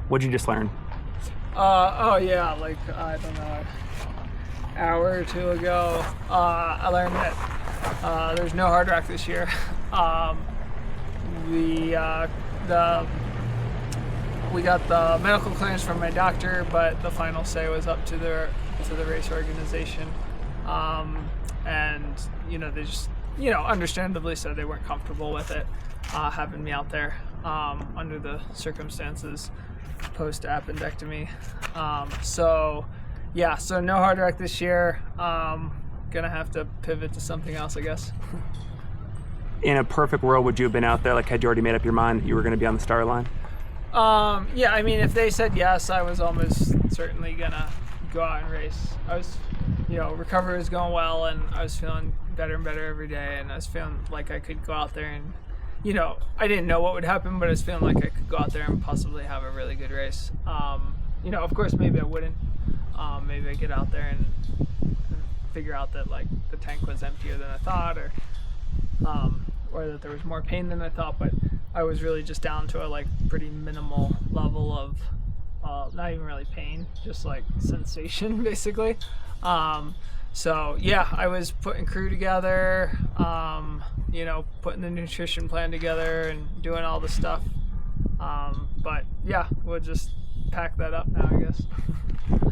What'd you just learn? Oh yeah, like, I don't know, an hour or two ago, I learned that there's no Hardrock this year. We got the medical clearance from my doctor, but the final say was up to the race organization. And they just, understandably so, they weren't comfortable with it, having me out there under the circumstances post appendectomy. So no Hardrock this year. Gonna have to pivot to something else, I guess. In a perfect world, would you have been out there? Like, had you already made up your mind that you were going to be on the start line? Yeah, I mean, if they said yes, I was almost certainly gonna go out and race. I was, recovery was going well, and I was feeling better and better every day, and I was feeling like I could go out there and, I didn't know what would happen, but I was feeling like I could go out there and possibly have a really good race. Of course, maybe I wouldn't. Maybe I get out there and figure out that, like, the tank was emptier than I thought, or that there was more pain than I thought, but I was really just down to a pretty minimal level of not even really pain, just like sensation basically. So yeah, I was putting crew together, putting the nutrition plan together and doing all the stuff. But yeah, we'll just pack that up now, I guess.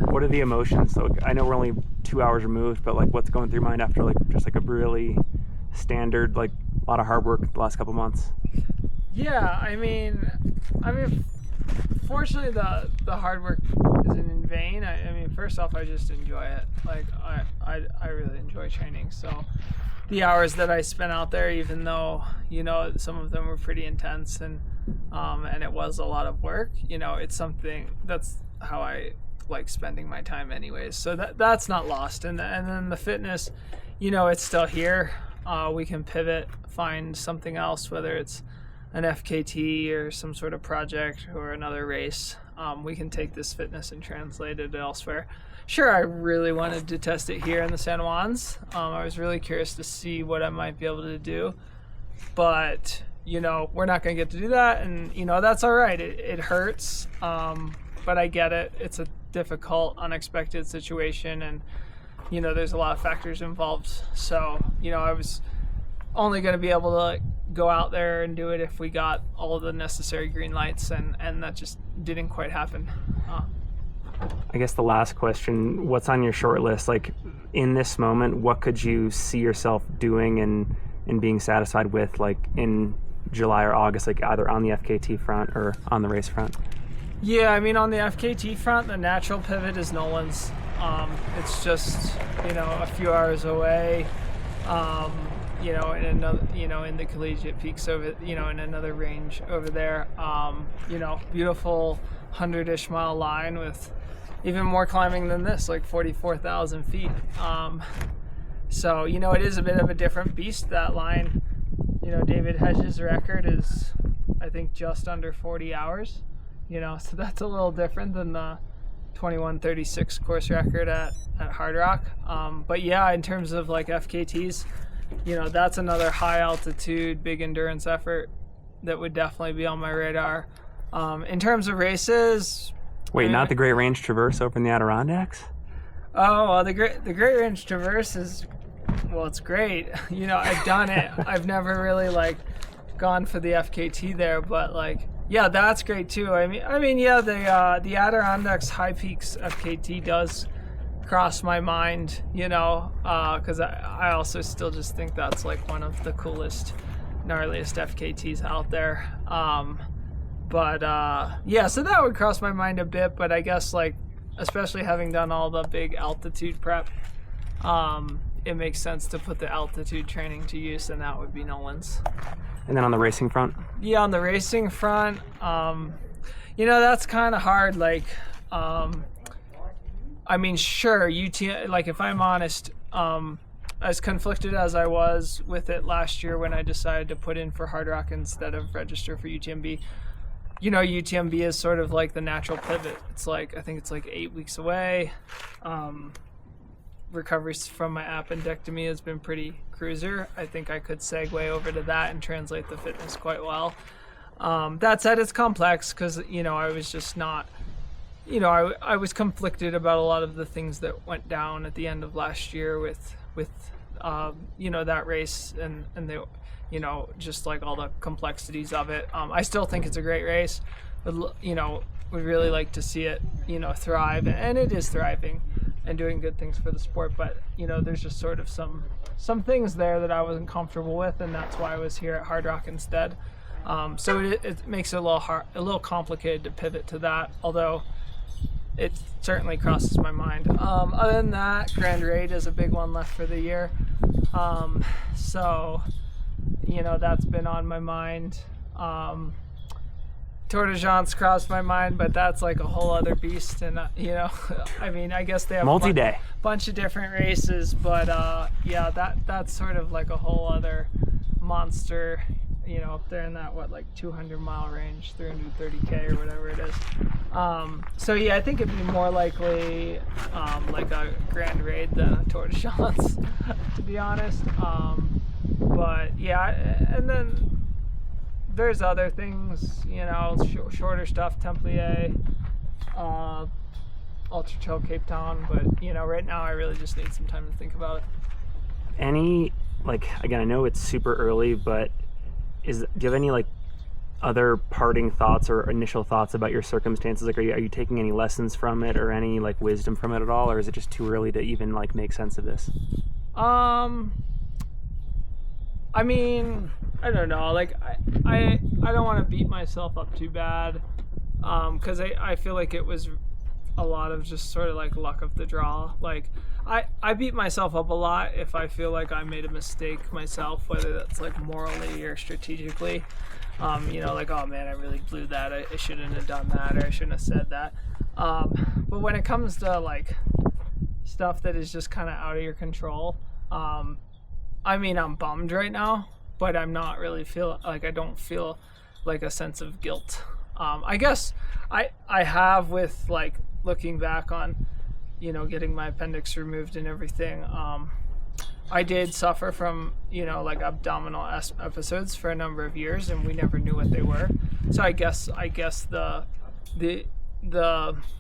What are the emotions? So I know we're only 2 hours removed, but what's going through your mind after just a really standard, a lot of hard work the last couple months? Yeah, I mean, fortunately the hard work isn't in vain. I mean, first off, I just enjoy it. I really enjoy training. So the hours that I spent out there, even though, some of them were pretty intense and it was a lot of work, it's something that's how I like spending my time anyways. So that's not lost. And then the fitness, it's still here. We can pivot, find something else, whether it's an FKT or some sort of project or another race. We can take this fitness and translate it elsewhere. Sure, I really wanted to test it here in the San Juans. I was really curious to see what I might be able to do, but we're not going to get to do that, and that's all right. It hurts, but I get it. It's a difficult, unexpected situation, and there's a lot of factors involved. So I was only going to be able to go out there and do it if we got all of the necessary green lights, and that just didn't quite happen. I guess the last question, what's on your short list? In this moment, what could you see yourself doing and being satisfied with, in July or August, either on the FKT front or on the race front? Yeah, I mean, on the FKT front, the natural pivot is Nolan's. It's just, a few hours away, in another, in the collegiate peaks over, in another range over there. Beautiful 100-ish mile line with even more climbing than this, 44,000 feet. So, it is a bit of a different beast, that line. David Hedges' record is, I think, just under 40 hours. So that's a little different than the 21:36 course record at Hardrock. But yeah, in terms of FKTs, that's another high altitude, big endurance effort that would definitely be on my radar. In terms of races, wait, not the Great Range Traverse over in the Adirondacks? Oh, well, the Great Range Traverse is, well, it's great. I've done it. I've never really gone for the FKT there, but yeah, that's great too. I mean, yeah, the Adirondacks High Peaks FKT does cross my mind, because I also still just think that's one of the coolest, gnarliest FKTs out there. But yeah, so that would cross my mind a bit, but I guess especially having done all the big altitude prep, it makes sense to put the altitude training to use, and that would be Nolan's. And then on the racing front? Yeah, on the racing front, that's kind of hard. I mean, sure, if I'm honest, as conflicted as I was with it last year when I decided to put in for Hardrock instead of register for UTMB, UTMB is sort of the natural pivot. It's I think it's 8 weeks away. Recovery from my appendectomy has been pretty cruiser. I think I could segue over to that and translate the fitness quite well. That said, it's complex because, I was just not, I was conflicted about a lot of the things that went down at the end of last year with that race and the, just like all the complexities of it. I still think it's a great race, but, we'd really like to see it, thrive, and it is thriving and doing good things for the sport. But, there's just sort of some things there that I wasn't comfortable with, and that's why I was here at Hardrock instead. So it makes it a little complicated to pivot to that, although it certainly crosses my mind. Other than that, Grand Raid is a big one left for the year. So, that's been on my mind. Tour de France crossed my mind, but that's like a whole other beast. And, I guess they have multi-day. Bunch of different races, but that's sort of like a whole other monster. Up there in that 200-mile range, 330K or whatever it is. I think it'd be more likely like a Grand Raid than a Tour de France, to be honest. And then there's other things, shorter stuff, Templier, Ultra Trail Cape Town, but right now I really just need some time to think about it. Again, I know it's super early, but do you have any other parting thoughts or initial thoughts about your circumstances? Are you taking any lessons from it or any wisdom from it at all, or is it just too early to even make sense of this? I don't know. I don't want to beat myself up too bad, because I feel like it was a lot of just sort of luck of the draw. I beat myself up a lot if I feel like I made a mistake myself, whether that's morally or strategically. Oh man, I really blew that. I shouldn't have done that, or I shouldn't have said that. But when it comes to stuff that is just kind of out of your control, I'm bummed right now, but I'm not really I don't feel a sense of guilt. I guess I have with looking back on, getting my appendix removed and everything. I did suffer from, abdominal episodes for a number of years, and we never knew what they were. So I guess the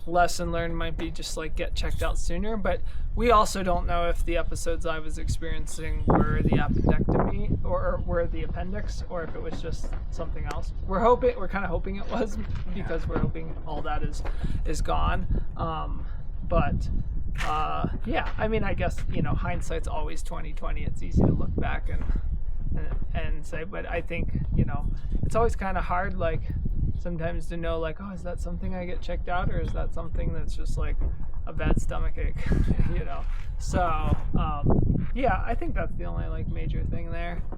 lesson learned might be just get checked out sooner. But we also don't know if the episodes I was experiencing were the appendectomy or were the appendix, or if it was just something else. We're kind of hoping it was, because we're hoping all that is gone. I guess, hindsight's always 20/20. It's easy to look back and say, but I think, it's always kind of hard, sometimes to know, oh, is that something I get checked out, or is that something that's just a bad stomachache, So, I think that's the only major thing there.